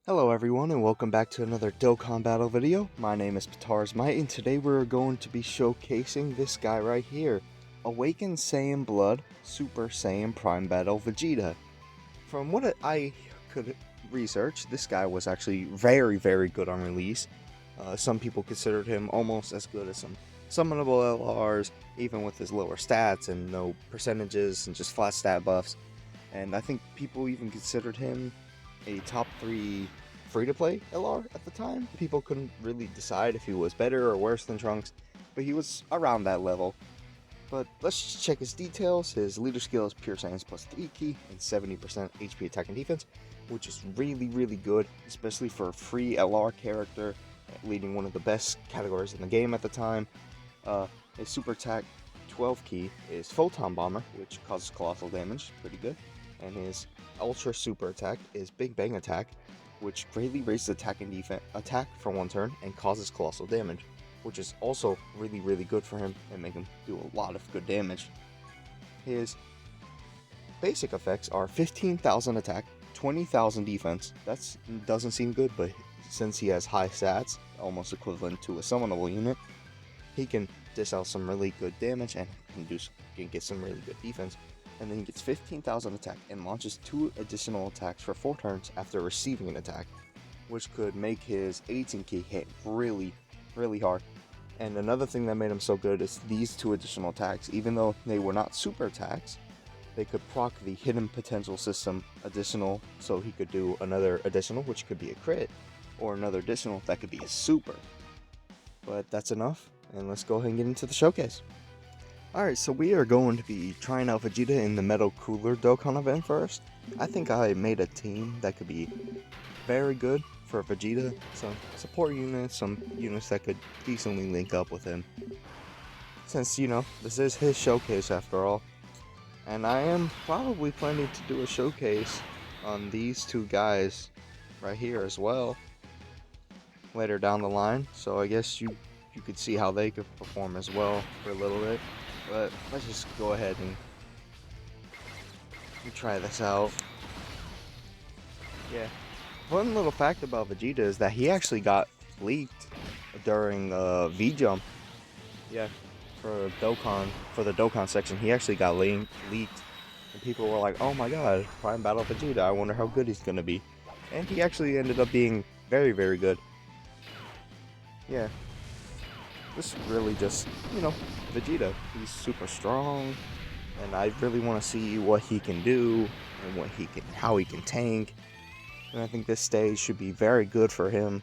Hello everyone and welcome back to another Dokkan battle video. My name is Patar's Might and today we're going to be showcasing this guy right here. Awakened Saiyan Blood Super Saiyan Prime Battle Vegeta. From what I could research, this guy was actually very good on release. Some people considered him almost as good as some summonable LRs, even with his lower stats and no percentages and just flat stat buffs. And I think people even considered him a top 3 free-to-play LR at the time. People couldn't really decide if he was better or worse than Trunks, but he was around that level. But let's just check his details. His leader skill is Pure Science plus 3 key and 70% HP attack and defense, which is really good, especially for a free LR character, leading one of the best categories in the game at the time. His super attack 12 key is Photon Bomber, which causes colossal damage, pretty good. And his ultra super attack is Big Bang Attack, which greatly raises attack and defense for one turn and causes colossal damage, which is also really good for him and make him do a lot of good damage. His basic effects are 15,000 attack, 20,000 defense. That doesn't seem good, but since he has high stats, almost equivalent to a summonable unit, he can dish out some really good damage and can get some really good defense. And then he gets 15,000 attack and launches 2 additional attacks for 4 turns after receiving an attack, which could make his 18 key hit really hard. And another thing that made him so good is these 2 additional attacks. Even though they were not super attacks, they could proc the hidden potential system additional, so he could do another additional, which could be a crit, or another additional that could be a super. But that's enough, and let's go ahead and get into the showcase. Alright, so we are going to be trying out Vegeta in the Metal Cooler Dokkan event first. I think I made a team that could be very good for Vegeta. Some support units, some units that could decently link up with him. Since, you know, this is his showcase after all. And I am probably planning to do a showcase on these 2 guys right here as well later down the line. So I guess you could see how they could perform as well for a little bit. But let's just go ahead and try this out. Yeah. One little fact about Vegeta is that he actually got leaked during the V-Jump. Yeah, for the Dokkan section, he actually got leaked. And people were like, oh my god, Prime Battle Vegeta, I wonder how good he's gonna be. And he actually ended up being very good. Yeah. This is really just, you know, Vegeta. He's super strong, and I really want to see what he can do and how he can tank. And I think this stage should be very good for him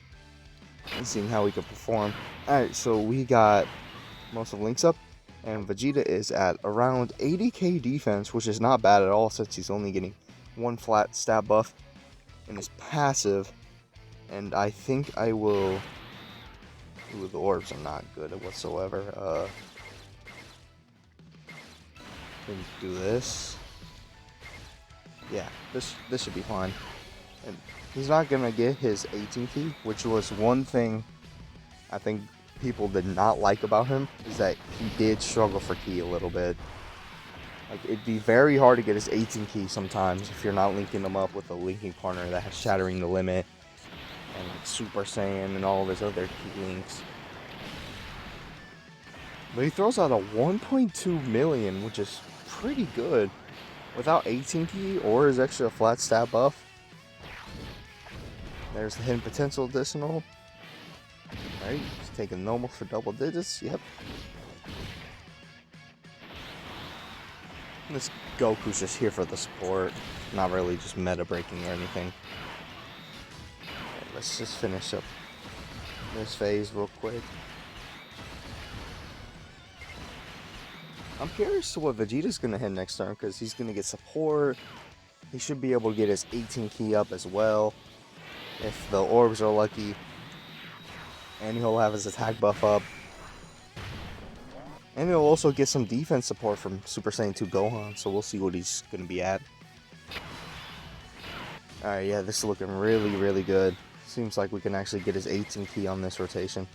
and seeing how he can perform. Alright, so we got most of the links up, and Vegeta is at around 80k defense, which is not bad at all since he's only getting 1 flat stat buff in his passive. And I think I will... Ooh, the orbs are not good whatsoever. Can do this. Yeah, this should be fine. And he's not gonna get his 18 key, which was one thing I think people did not like about him, is that he did struggle for key a little bit. Like, it'd be very hard to get his 18 key sometimes if you're not linking him up with a linking partner that has Shattering the Limit and like Super Saiyan and all of his other key links. But he throws out a 1.2 million, which is pretty good, without 18 key or his extra flat stat buff. There's the hidden potential additional. Alright, he's taking normal for double digits, yep. This Goku's just here for the support, not really just meta breaking or anything. Let's just finish up this phase real quick. I'm curious to what Vegeta's going to hit next turn, because he's going to get support. He should be able to get his 18 key up as well, if the orbs are lucky. And he'll have his attack buff up. And he'll also get some defense support from Super Saiyan 2 Gohan, so we'll see what he's going to be at. Alright, yeah, this is looking really good. Seems like we can actually get his 18 key on this rotation.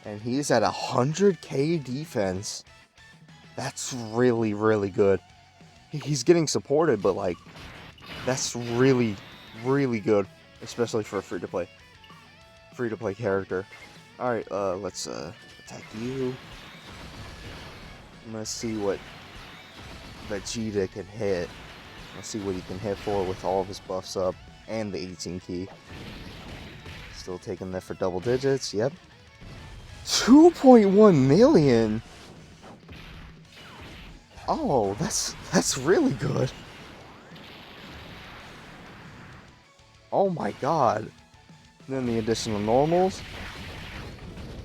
And he's at 100k defense. That's really good. He's getting supported, but like, that's really good. especially for a free-to-play character. Alright, let's attack you. Let's see what Vegeta can hit. Let's see what he can hit for with all of his buffs up and the 18 key. Still taking that for double digits, yep. 2.1 million! Oh, that's really good. Oh my god. And then the additional normals.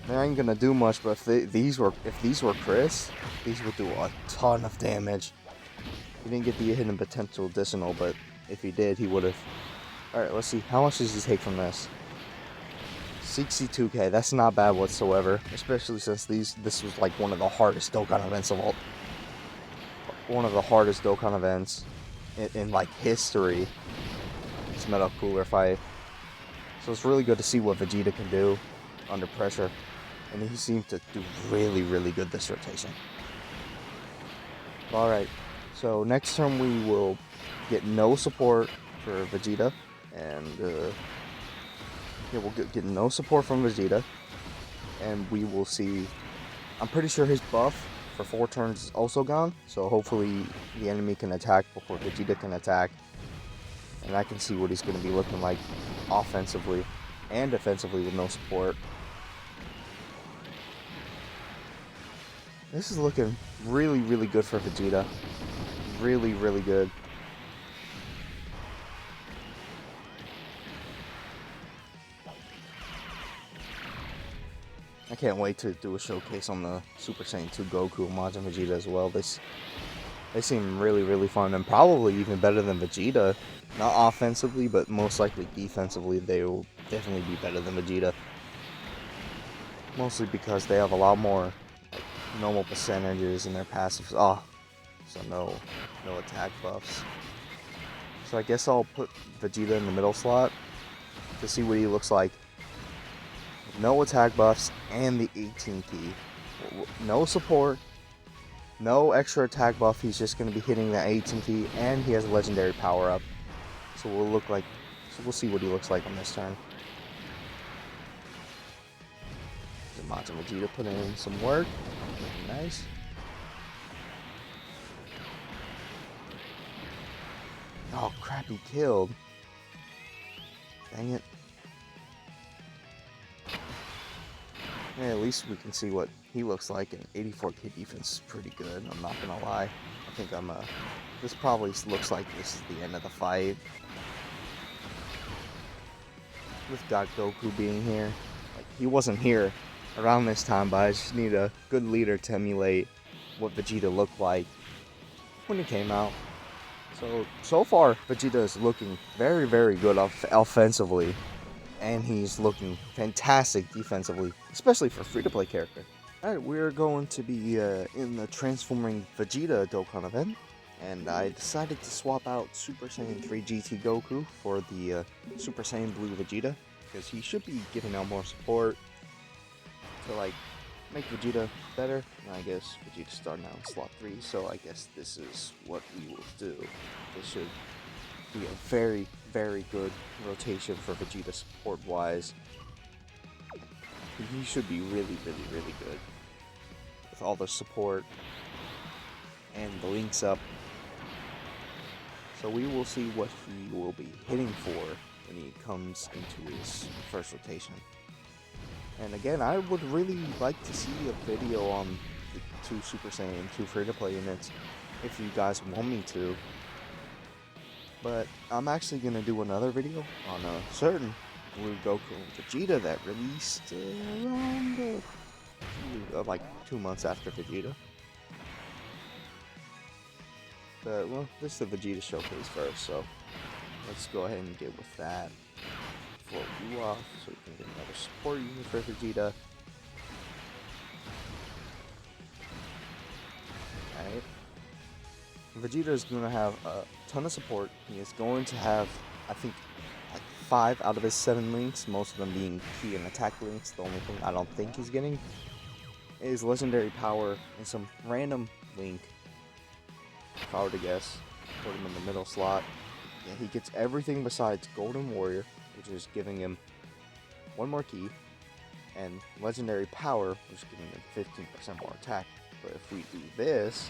They ain't gonna do much, but if these were Chris, these would do a ton of damage. He didn't get the hidden potential additional, but if he did, he would have. Alright, let's see. How much does he take from this? 62k. That's not bad whatsoever. Especially since this was like one of the hardest Dokkan events of all. One of the hardest Dokkan events in like history. This Metal Cooler fight. So it's really good to see what Vegeta can do under pressure. And he seemed to do really, really good this rotation. Alright. So next turn we will get no support for Vegeta, and yeah, we'll get no support from Vegeta, and we will see. I'm pretty sure his buff for 4 turns is also gone, so hopefully the enemy can attack before Vegeta can attack, and I can see what he's going to be looking like offensively and defensively with no support. This is looking really, really good for Vegeta. Really, really good. I can't wait to do a showcase on the Super Saiyan 2 Goku and Majin Vegeta as well. They seem really, really fun, and probably even better than Vegeta. Not offensively, but most likely defensively, they will definitely be better than Vegeta. Mostly because they have a lot more like, normal percentages in their passives. Oh, so no attack buffs. So I guess I'll put Vegeta in the middle slot to see what he looks like. No attack buffs and the 18 key. No support. No extra attack buff. He's just going to be hitting that 18 key, and he has a legendary power up. So we'll see what he looks like on this turn. Majin Vegeta putting in some work. Nice. Oh crap, he killed. Dang it. Yeah, at least we can see what he looks like, and 84k defense is pretty good, I'm not gonna lie. I think this probably looks like this is the end of the fight. With God Goku being here. Like, he wasn't here around this time, but I just need a good leader to emulate what Vegeta looked like when he came out. So far, Vegeta is looking very, very good offensively, and he's looking fantastic defensively, especially for a free-to-play character. Alright, we're going to be in the Transforming Vegeta Dokkan event, and I decided to swap out Super Saiyan 3 GT Goku for the Super Saiyan Blue Vegeta, because he should be giving out more support to like make Vegeta better. And I guess Vegeta's starting out in slot 3, so I guess this is what we will do. This should be a very, very good rotation for Vegeta support-wise. He should be really, really, really good with all the support and the links up. So we will see what he will be hitting for when he comes into his first rotation. And again, I would really like to see a video on the 2 Super Saiyan 2 free-to-play units if you guys want me to. But I'm actually going to do another video on a certain Blue Goku and Vegeta that released around like 2 months after Vegeta. But, well, this is the Vegeta showcase first, so let's go ahead and get with that. Float you off so we can get another support unit for Vegeta. Alright. Vegeta is going to have a ton of support. He is going to have, I think, like 5 out of his 7 links, most of them being key and attack links. The only thing I don't think he's getting is legendary power and some random link. If I were to guess, put him in the middle slot. Yeah, he gets everything besides Golden Warrior, which is giving him one more key, and legendary power, which is giving him 15% more attack. But if we do this,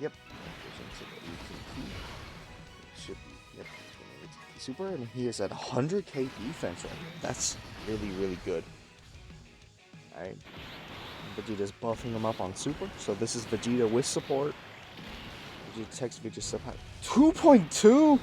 yep, goes into the 18 key. It should be, yep, super, and he is at 100k defense right now. That's really, really good. Alright. Vegeta's buffing him up on super, so this is Vegeta with support. Vegeta takes Vegeta somehow. 2.2?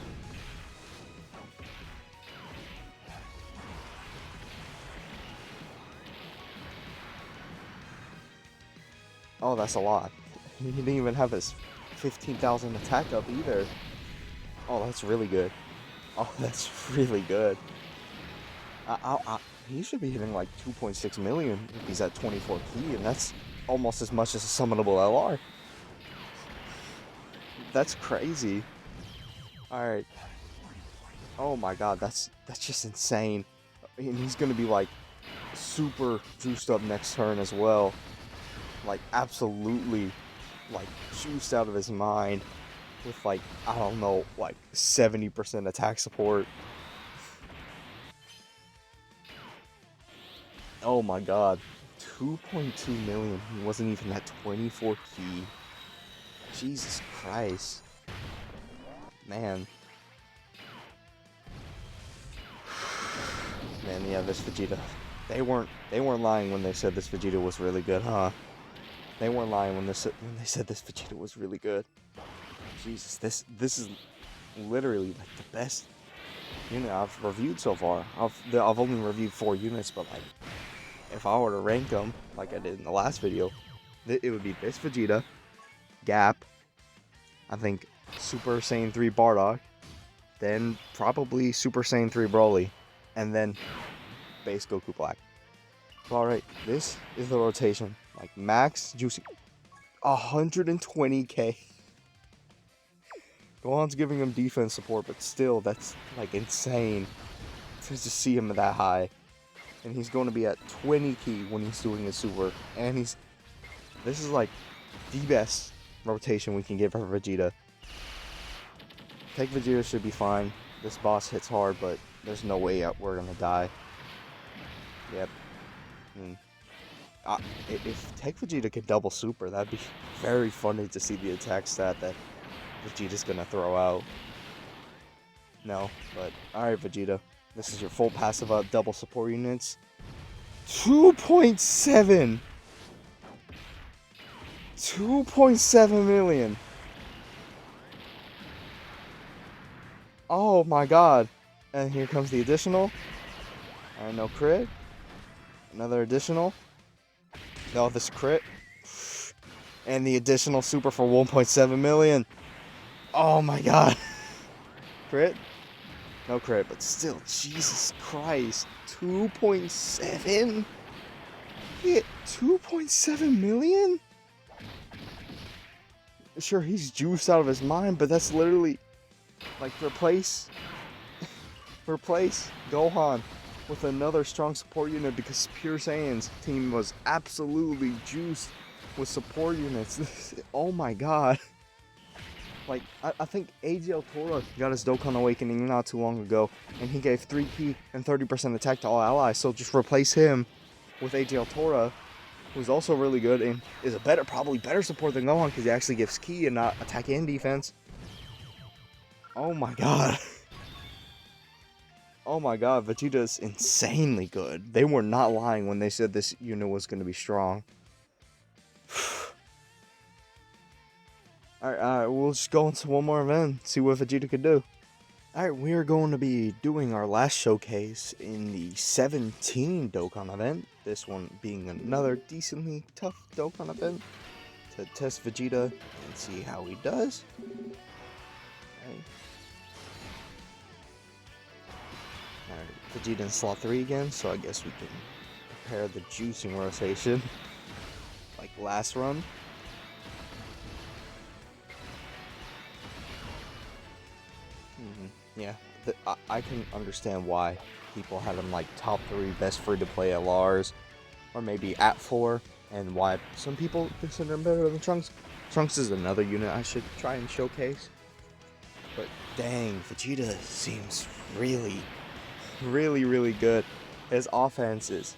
Oh, that's a lot. He didn't even have his 15,000 attack up either. Oh, that's really good. Oh, that's really good. He should be hitting like 2.6 million if he's at 24 key, and that's almost as much as a summonable LR. That's crazy. Alright. Oh my god, that's just insane. And he's gonna be like super juiced up next turn as well. Like absolutely like juiced out of his mind with like, I don't know, like 70% attack support. Oh my god, 2.2 million. He wasn't even at 24 key. Jesus Christ. Man. Man, yeah, this Vegeta. They weren't lying when they said this Vegeta was really good, huh? They weren't lying when they said this Vegeta was really good. Jesus, this is literally like the best unit I've reviewed so far. I've only reviewed 4 units, but like if I were to rank them like I did in the last video, it would be this Vegeta, Gap, I think Super Saiyan 3 Bardock, then probably Super Saiyan 3 Broly, and then base Goku Black. Alright, this is the rotation. Like max juicy 120k. Gohan's giving him defense support, but still, that's like insane to just see him that high. And he's going to be at 20 key when he's doing his super. And this is like the best rotation we can give for Vegeta. Take Vegeta should be fine. This boss hits hard, but there's no way we're going to die. Yep. If Tech Vegeta could double super, that'd be very funny to see the attack stat that Vegeta's gonna throw out. No, but alright Vegeta. This is your full passive double support units. 2.7! 2.7 million! Oh my god. And here comes the additional. Alright, no crit. Another additional. No, this crit. And the additional super for 1.7 million. Oh my god. Crit? No crit, but still, Jesus Christ. 2.7? Hit 2.7 million? Sure, he's juiced out of his mind, but that's literally like replace Gohan with another strong support unit, because Pure Saiyan's team was absolutely juiced with support units. Oh my god. Like, I think AGL Tora got his Dokkan Awakening not too long ago, and he gave 3P and 30% attack to all allies, so just replace him with AGL Tora, who's also really good and is probably better support than Gohan, because he actually gives ki and not attack and defense. Oh my god. Oh my god, Vegeta's insanely good. They were not lying when they said this unit was going to be strong. Alright, we'll just go into one more event, see what Vegeta could do. Alright, we are going to be doing our last showcase in the 17 Dokkan event. This one being another decently tough Dokkan event to test Vegeta and see how he does. Alright, Vegeta in slot 3 again, so I guess we can prepare the juicing rotation like last run. Yeah, I can understand why people had him like top 3 best free-to-play LRs, or maybe at 4, and why some people consider him better than Trunks. Trunks is another unit I should try and showcase. But dang, Vegeta seems really, really good. His offense is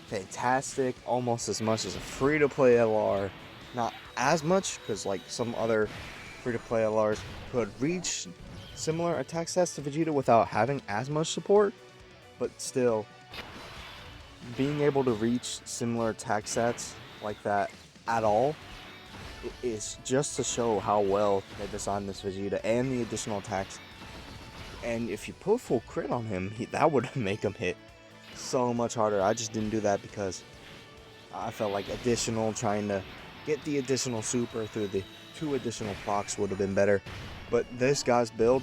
fantastic, almost as much as a free-to-play LR. Not as much, because like some other free-to-play LRs could reach similar attack stats to Vegeta without having as much support, but still, being able to reach similar attack stats like that at all is just to show how well they designed this Vegeta and the additional attacks. And if you put full crit on him, that would make him hit so much harder. I just didn't do that because I felt like trying to get the additional super through the 2 additional clocks would have been better. But this guy's build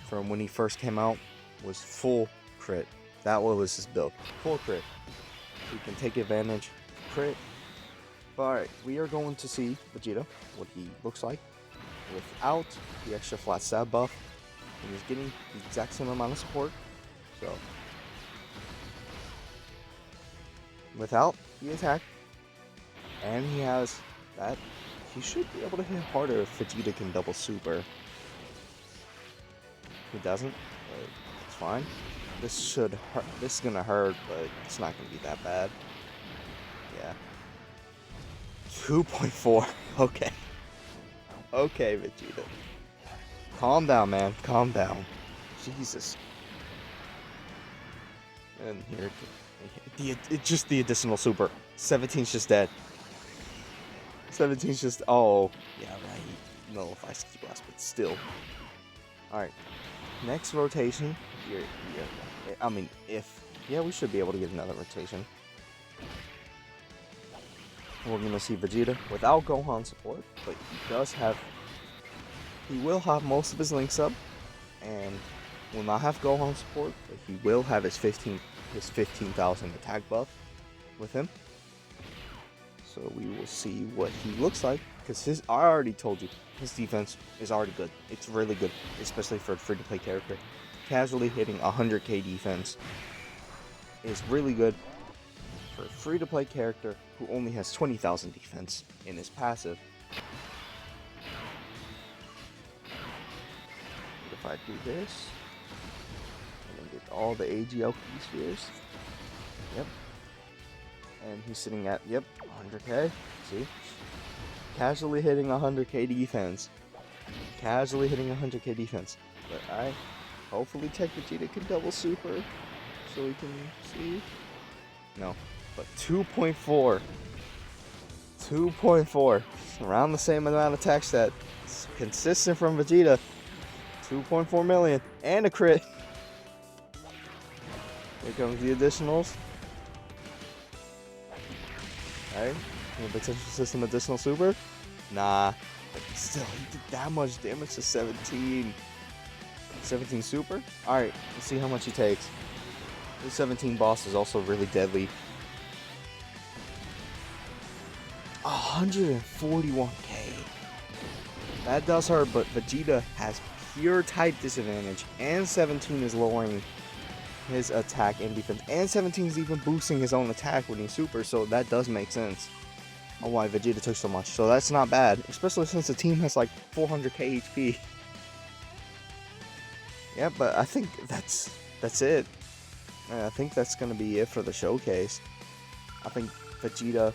from when he first came out was full crit. That was his build, full crit. You can take advantage of crit. Alright, we are going to see Vegeta, what he looks like without the extra flat stab buff. And he's getting the exact same amount of support. So, without the attack, and he has that, he should be able to hit harder if Vegeta can double super. He doesn't, but it's fine. This should hurt. This is gonna hurt, but it's not gonna be that bad. Yeah. 2.4. Okay. Okay, Vegeta. Calm down, man. Calm down. Jesus. And here, it's just the additional super. 17's just dead. 17's just. Oh, yeah, right. Nullifies Key Blast, but still. Alright. Next rotation. I mean, yeah, we should be able to get another rotation. We're gonna see Vegeta without Gohan support, but he will have most of his links up, and will not have Gohan support, but he will have his 15,000 attack buff with him. So we will see what he looks like, because I already told you, his defense is already good. It's really good, especially for a free-to-play character. Casually hitting 100k defense is really good for a free-to-play character who only has 20,000 defense in his passive. If I do this, and then get all the AGL spheres, yep, and he's sitting at, yep, 100k, see? Casually hitting 100k defense. Casually hitting 100k defense. But I hopefully Tech Vegeta can double super so we can see. No, but 2.4. 2.4. Around the same amount of attack stat. It's consistent from Vegeta. 2.4 million. And a crit. Here comes the additionals. Alright. Potential system additional super? Nah. But still, he did that much damage to 17. 17 super? Alright, let's see how much he takes. This 17 boss is also really deadly. 141k. That does hurt, but Vegeta has pure type disadvantage, and 17 is lowering his attack and defense, and 17 is even boosting his own attack when he's super, so that does make sense on why Vegeta took so much. So that's not bad, especially since the team has like 400k HP. Yeah, but I think that's it. I think that's gonna be it for the showcase. I think Vegeta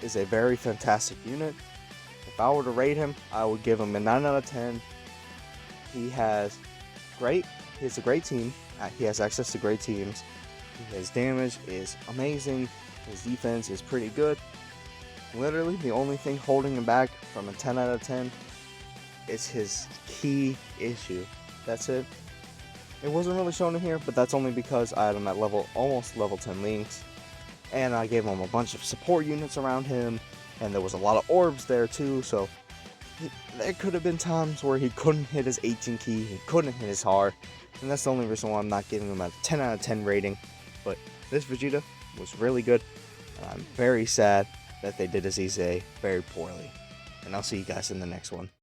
is a very fantastic unit. If I were to rate him, I would give him a 9 out of 10. He has a great team. He has access to great teams. His damage is amazing. His defense is pretty good. Literally, the only thing holding him back from a 10 out of 10 is his key issue. That's it. It wasn't really shown in here, but that's only because I had him at almost level 10 links. And I gave him a bunch of support units around him. And there was a lot of orbs there too, so there could have been times where he couldn't hit his 18 key, he couldn't hit his R. And that's the only reason why I'm not giving him a 10 out of 10 rating. But this Vegeta was really good. And I'm very sad that they did Azize very poorly. And I'll see you guys in the next one.